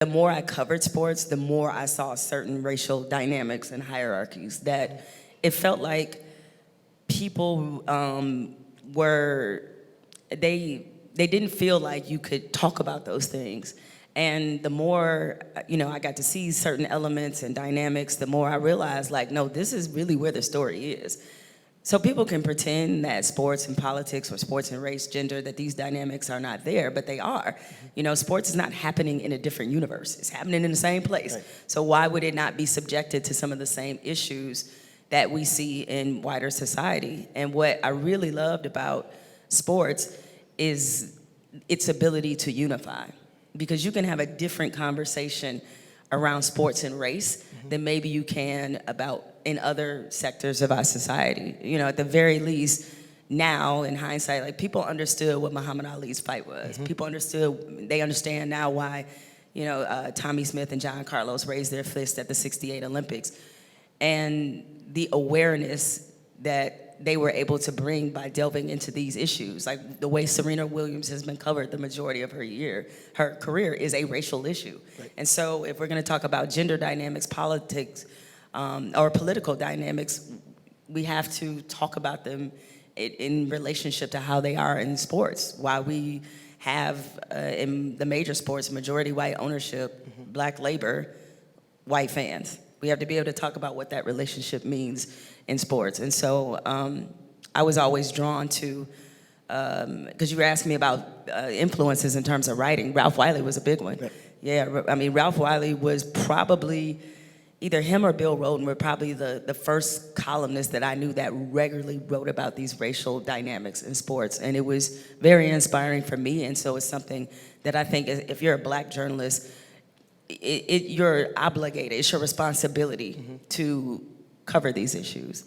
the more I covered sports, the more I saw certain racial dynamics and hierarchies that it felt like people were, they didn't feel like you could talk about those things. And the more, I got to see certain elements and dynamics, the more I realized, like, no, this is really where the story is. So people can pretend that sports and politics or sports and race, gender, that these dynamics are not there, but they are. Sports is not happening in a different universe. It's happening in the same place. Right. So why would it not be subjected to some of the same issues that we see in wider society? And what I really loved about sports is its ability to unify. Because you can have a different conversation around sports and race than maybe you can about in other sectors of our society. At the very least, now in hindsight, like, people understood what Muhammad Ali's fight was. People they understand now why, Tommy Smith and John Carlos raised their fist at the '68 Olympics. And the awareness that they were able to bring by delving into these issues. Like the way Serena Williams has been covered the majority of her career is a racial issue. Right. And so if we're gonna talk about gender dynamics, politics, or political dynamics, we have to talk about them in relationship to how they are in sports. Why we have, in the major sports, majority white ownership, black labor, white fans. We have to be able to talk about what that relationship means in sports. And so I was always drawn to, because you were asking me about influences in terms of writing. Ralph Wiley was a big one. Yeah, I mean, Ralph Wiley was probably, either him or Bill Rhoden were probably the first columnists that I knew that regularly wrote about these racial dynamics in sports. And it was very inspiring for me. And so it's something that I think if you're a black journalist, you're obligated, it's your responsibility to cover these issues.